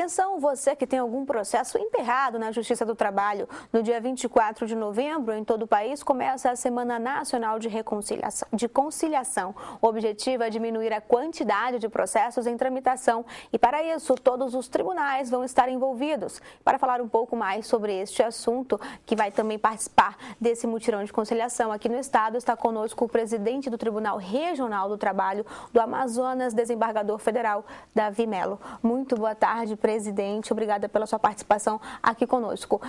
Atenção, você que tem algum processo emperrado na Justiça do Trabalho. No dia 24 de novembro, em todo o país, começa a Semana Nacional de Conciliação. O objetivo é diminuir a quantidade de processos em tramitação e, para isso, todos os tribunais vão estar envolvidos. Para falar um pouco mais sobre este assunto, que vai também participar desse mutirão de conciliação aqui no estado, está conosco o presidente do Tribunal Regional do Trabalho do Amazonas, desembargador federal, Davi Melo. Muito boa tarde, presidente. Obrigada pela sua participação aqui conosco.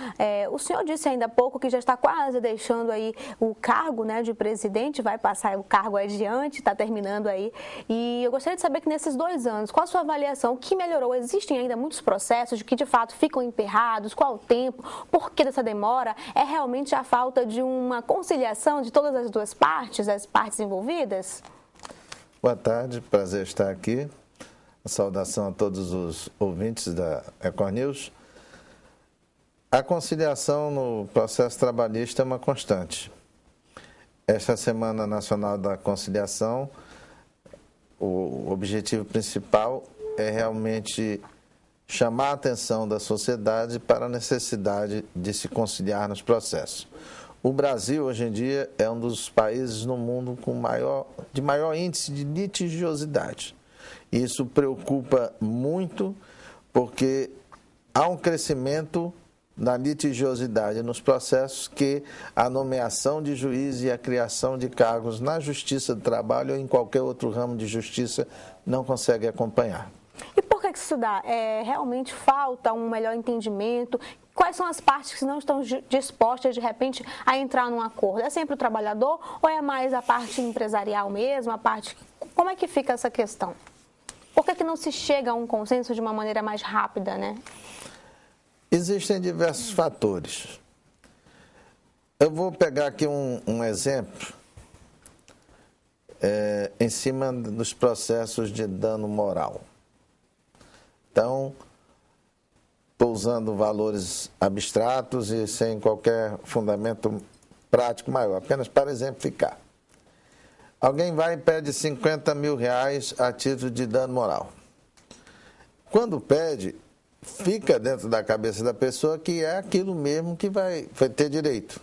O senhor disse ainda há pouco que já está quase deixando aí o cargo, né, de presidente, vai passar o cargo adiante, está terminando aí. E eu gostaria de saber que nesses 2 anos, qual a sua avaliação? O que melhorou? Existem ainda muitos processos que de fato ficam emperrados? Qual o tempo? Por que dessa demora? É realmente a falta de uma conciliação de todas as duas partes, as partes envolvidas? Boa tarde, prazer estar aqui. Saudação a todos os ouvintes da Ecornews. A conciliação no processo trabalhista é uma constante. Esta Semana Nacional da Conciliação, o objetivo principal é realmente chamar a atenção da sociedade para a necessidade de se conciliar nos processos. O Brasil, hoje em dia, é um dos países no mundo de maior índice de litigiosidade. Isso preocupa muito porque há um crescimento na litigiosidade nos processos que a nomeação de juiz e a criação de cargos na Justiça do Trabalho ou em qualquer outro ramo de justiça não consegue acompanhar. E por que isso dá? Realmente falta um melhor entendimento? Quais são as partes que não estão dispostas, de repente, a entrar num acordo? É sempre o trabalhador ou é mais a parte empresarial mesmo? Como é que fica essa questão? Por que não se chega a um consenso de uma maneira mais rápida, né? Existem diversos fatores. Eu vou pegar aqui um exemplo em cima dos processos de dano moral. Então, estou usando valores abstratos e sem qualquer fundamento prático maior, apenas para exemplificar. Alguém vai e pede 50 mil reais a título de dano moral. Quando pede, fica dentro da cabeça da pessoa que é aquilo mesmo que vai ter direito.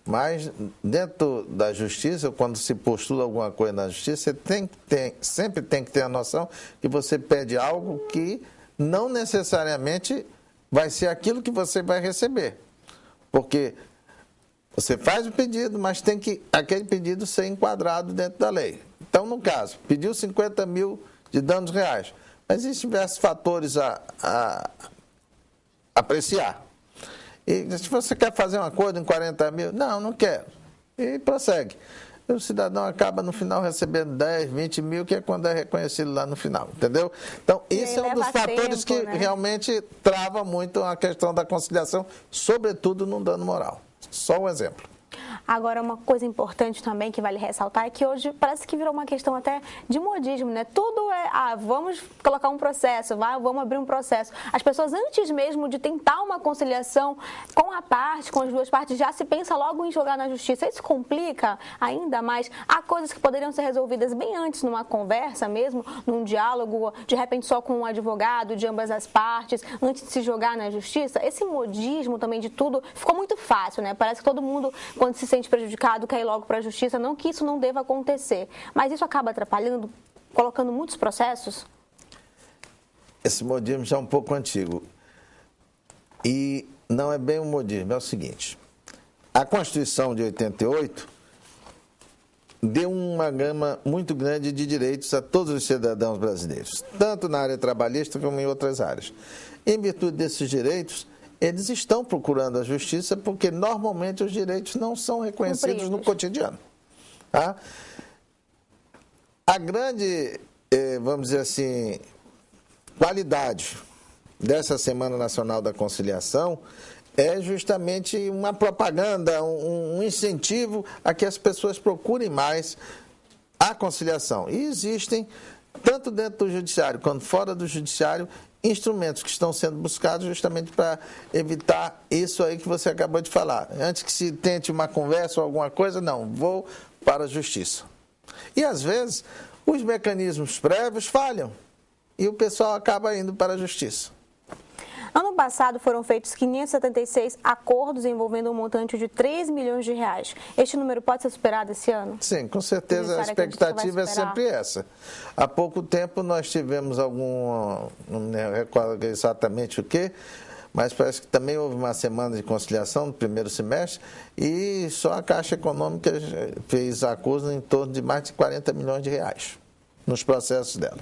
Mas dentro da justiça, quando se postula alguma coisa na justiça, você sempre tem que ter a noção que você pede algo que não necessariamente vai ser aquilo que você vai receber. Porque você faz o pedido, mas tem que aquele pedido ser enquadrado dentro da lei. Então, no caso, pediu 50 mil de danos reais. Mas existem diversos fatores a apreciar. E se você quer fazer um acordo em 40 mil, não quero. E prossegue. E o cidadão acaba no final recebendo 10, 20 mil, que é quando é reconhecido lá no final, entendeu? Então, isso é um dos fatores que realmente trava muito a questão da conciliação, sobretudo no dano moral. Só um exemplo. Agora, uma coisa importante também que vale ressaltar é que hoje parece que virou uma questão até de modismo, né? Tudo é, vamos colocar um processo, vamos abrir um processo. As pessoas, antes mesmo de tentar uma conciliação com as duas partes, já se pensa logo em jogar na justiça. Isso complica ainda mais. Há coisas que poderiam ser resolvidas bem antes, numa conversa mesmo, num diálogo, de repente só com um advogado de ambas as partes, antes de se jogar na justiça. Esse modismo também de tudo ficou muito fácil, né? Parece que todo mundo, quando se sente prejudicado, quer ir logo para a justiça. Não que isso não deva acontecer, mas isso acaba atrapalhando, colocando muitos processos? Esse modismo já é um pouco antigo. E não é bem um modismo, é o seguinte. A Constituição de 88 deu uma gama muito grande de direitos a todos os cidadãos brasileiros, tanto na área trabalhista como em outras áreas. Em virtude desses direitos, eles estão procurando a justiça porque normalmente os direitos não são reconhecidos no cotidiano. Tá? A grande, vamos dizer assim, qualidade dessa Semana Nacional da Conciliação é justamente uma propaganda, um incentivo a que as pessoas procurem mais a conciliação. E existem, tanto dentro do judiciário quanto fora do judiciário, instrumentos que estão sendo buscados justamente para evitar isso aí que você acabou de falar. Antes que se tente uma conversa ou alguma coisa, não, vou para a justiça. E às vezes os mecanismos prévios falham e o pessoal acaba indo para a justiça. Ano passado foram feitos 576 acordos envolvendo um montante de 3 milhões de reais. Este número pode ser superado esse ano? Sim, com certeza a expectativa é sempre essa. Há pouco tempo nós tivemos não me recordo exatamente o que, mas parece que também houve uma semana de conciliação no primeiro semestre e só a Caixa Econômica fez acordos em torno de mais de 40 milhões de reais nos processos dela.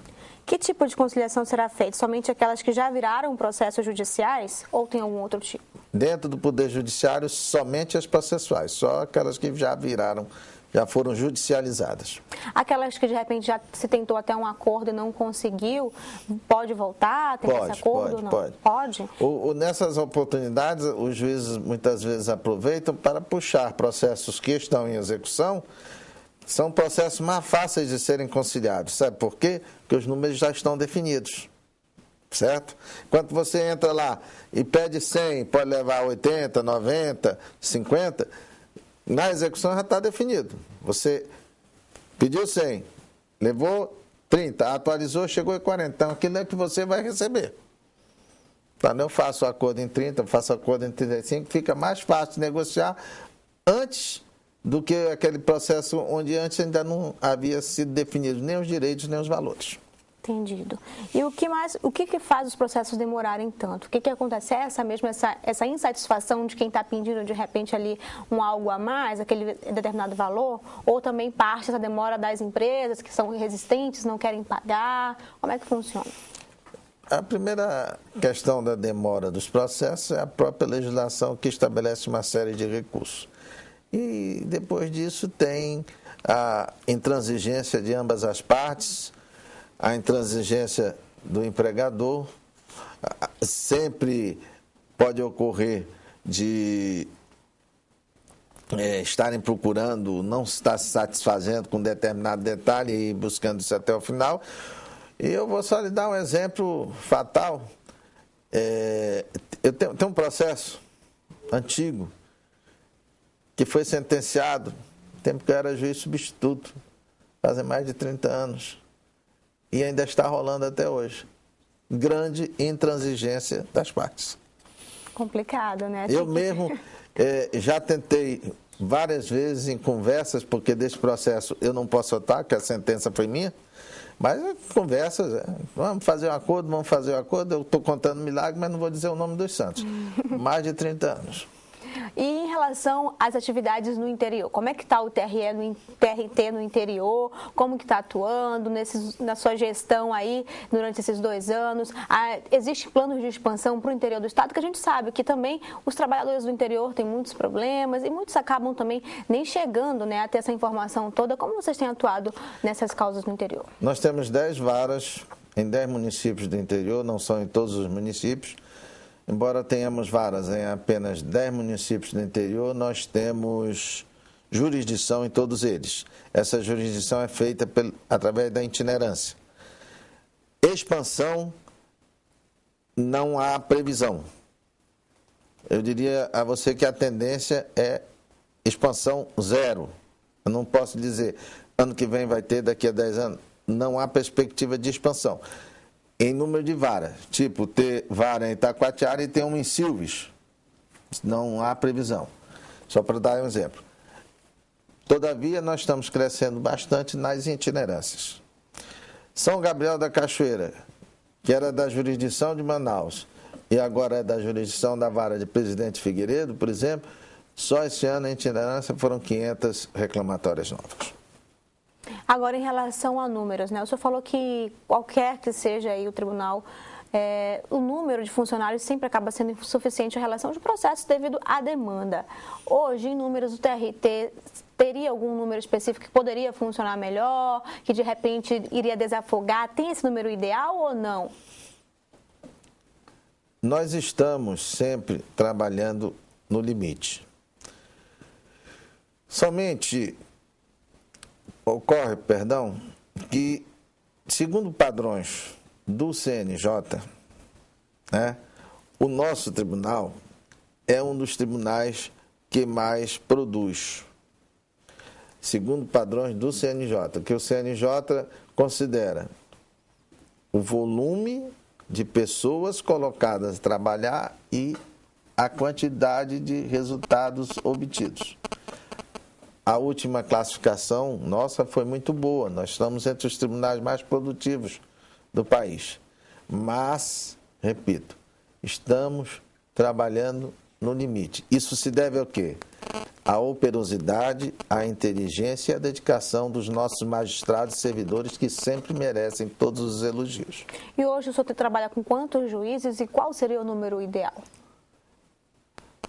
Que tipo de conciliação será feita? Somente aquelas que já viraram processos judiciais ou tem algum outro tipo? Dentro do Poder Judiciário, somente as processuais, só aquelas que já foram judicializadas. Aquelas que de repente já se tentou até um acordo e não conseguiu, pode voltar a ter esse acordo? Pode. Nessas oportunidades, os juízes muitas vezes aproveitam para puxar processos que estão em execução. São processos mais fáceis de serem conciliados. Sabe por quê? Porque os números já estão definidos. Certo? Quando você entra lá e pede 100, pode levar 80, 90, 50, na execução já está definido. Você pediu 100, levou 30, atualizou, chegou em 40. Então, aquilo é que você vai receber. Então, eu faço acordo em 30, eu faço acordo em 35, fica mais fácil de negociar antes do que aquele processo onde antes ainda não havia sido definido nem os direitos nem os valores. Entendido. E o que faz os processos demorarem tanto? O que acontece? É essa insatisfação de quem está pedindo de repente ali algo a mais, aquele determinado valor? Ou também parte dessa demora das empresas que são resistentes, não querem pagar? Como é que funciona? A primeira questão da demora dos processos é a própria legislação que estabelece uma série de recursos. E depois disso tem a intransigência de ambas as partes, a intransigência do empregador. Sempre pode ocorrer de estarem procurando, não estar se satisfazendo com determinado detalhe e buscando isso até o final. E eu vou só lhe dar um exemplo fatal. Eu tenho um processo antigo que foi sentenciado no tempo que eu era juiz substituto, fazem mais de 30 anos, e ainda está rolando até hoje. Grande intransigência das partes. Complicado, né? Eu mesmo já tentei várias vezes em conversas, porque desse processo eu não posso soltar, que a sentença foi minha, mas conversas, vamos fazer um acordo, eu estou contando milagre, mas não vou dizer o nome dos santos. Mais de 30 anos. E em relação às atividades no interior, como é que está o TRT no interior? Como que está atuando na sua gestão aí durante esses 2 anos? Existe planos de expansão para o interior do estado? Que a gente sabe que também os trabalhadores do interior têm muitos problemas e muitos acabam também nem chegando, né, a ter essa informação toda. Como vocês têm atuado nessas causas no interior? Nós temos 10 varas em 10 municípios do interior, não são em todos os municípios. Embora tenhamos varas em apenas 10 municípios do interior, nós temos jurisdição em todos eles. Essa jurisdição é feita através da itinerância. Expansão, não há previsão. Eu diria a você que a tendência é expansão zero. Eu não posso dizer, ano que vem vai ter, daqui a 10 anos. Não há perspectiva de expansão. Em número de varas, tipo ter vara em Itacoatiara e ter uma em Silves, não há previsão. Só para dar um exemplo. Todavia, nós estamos crescendo bastante nas itinerâncias. São Gabriel da Cachoeira, que era da jurisdição de Manaus e agora é da jurisdição da vara de Presidente Figueiredo, por exemplo, só esse ano em itinerância foram 500 reclamatórias novas. Agora, em relação a números, né? O senhor falou que qualquer que seja aí o tribunal, o número de funcionários sempre acaba sendo insuficiente em relação de processos devido à demanda. Hoje, em números do TRT, teria algum número específico que poderia funcionar melhor, que de repente iria desafogar? Tem esse número ideal ou não? Nós estamos sempre trabalhando no limite. Somente ocorre, que, segundo padrões do CNJ, né, o nosso tribunal é um dos tribunais que mais produz, segundo padrões do CNJ, que o CNJ considera o volume de pessoas colocadas a trabalhar e a quantidade de resultados obtidos. A última classificação nossa foi muito boa, nós estamos entre os tribunais mais produtivos do país. Mas, repito, estamos trabalhando no limite. Isso se deve ao quê? A operosidade, a inteligência e a dedicação dos nossos magistrados e servidores, que sempre merecem todos os elogios. E hoje o senhor trabalha com quantos juízes e qual seria o número ideal?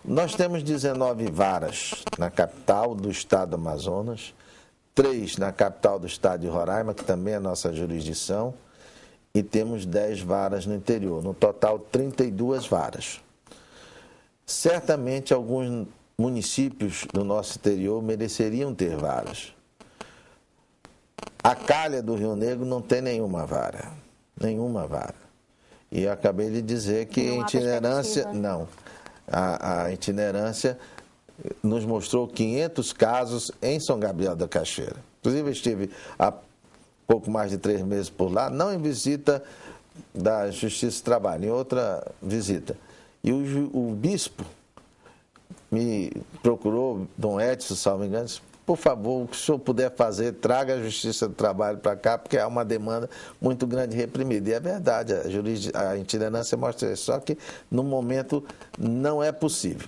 Nós temos 19 varas na capital do estado do Amazonas, 3 na capital do estado de Roraima, que também é nossa jurisdição, e temos 10 varas no interior. No total, 32 varas. Certamente, alguns municípios do nosso interior mereceriam ter varas. A Calha do Rio Negro não tem nenhuma vara. Nenhuma vara. E eu acabei de dizer que a itinerância... Não. A itinerância nos mostrou 500 casos em São Gabriel da Cachoeira. Inclusive, eu estive há pouco mais de 3 meses por lá, não em visita da Justiça do Trabalho, em outra visita. E o bispo me procurou, Dom Edson, salvo engano, disse, por favor, o que o senhor puder fazer, traga a Justiça do Trabalho para cá, porque há uma demanda muito grande reprimida. E é verdade, a itinerância mostra isso, só que no momento não é possível.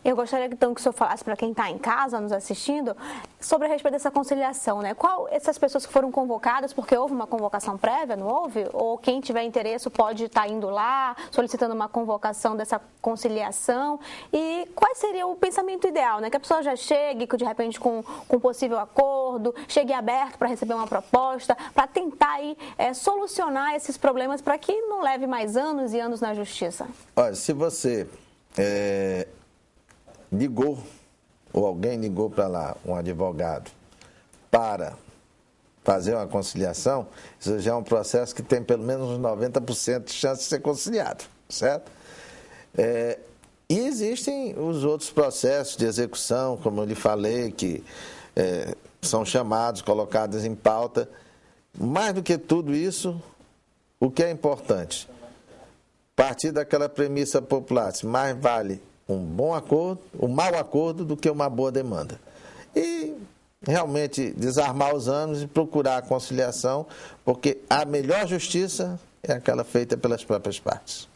Eu gostaria então que o senhor falasse para quem está em casa nos assistindo sobre a respeito dessa conciliação, né? Qual essas pessoas que foram convocadas, porque houve uma convocação prévia, não houve? Ou quem tiver interesse pode estar indo lá, solicitando uma convocação dessa conciliação? E qual seria o pensamento ideal, né? Que a pessoa já chegue, de repente, com possível acordo, chegue aberto para receber uma proposta, para tentar aí, solucionar esses problemas para que não leve mais anos e anos na justiça. Olha, se você... ligou, ou alguém ligou para lá, um advogado, para fazer uma conciliação, isso já é um processo que tem pelo menos uns 90% de chance de ser conciliado, certo? E existem os outros processos de execução, como eu lhe falei, que são chamados, colocados em pauta. Mais do que tudo isso, o que é importante? Partir daquela premissa popular, mais vale um bom acordo, um mau acordo do que uma boa demanda. E realmente desarmar os ânimos e procurar a conciliação, porque a melhor justiça é aquela feita pelas próprias partes.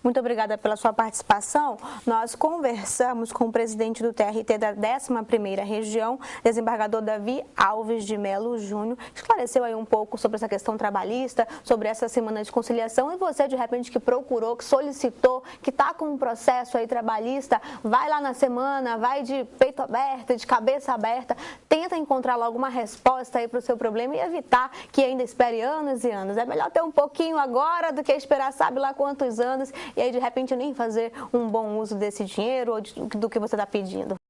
Muito obrigada pela sua participação. Nós conversamos com o presidente do TRT da 11ª Região, desembargador Davi Alves de Melo Júnior. Esclareceu aí um pouco sobre essa questão trabalhista, sobre essa semana de conciliação. E você, de repente, que procurou, que solicitou, que está com um processo aí trabalhista, vai lá na semana, vai de peito aberto, de cabeça aberta, tenta encontrar logo uma resposta aí para o seu problema e evitar que ainda espere anos e anos. É melhor ter um pouquinho agora do que esperar sabe lá quantos anos e aí, de repente, nem fazer um bom uso desse dinheiro ou do que você está pedindo.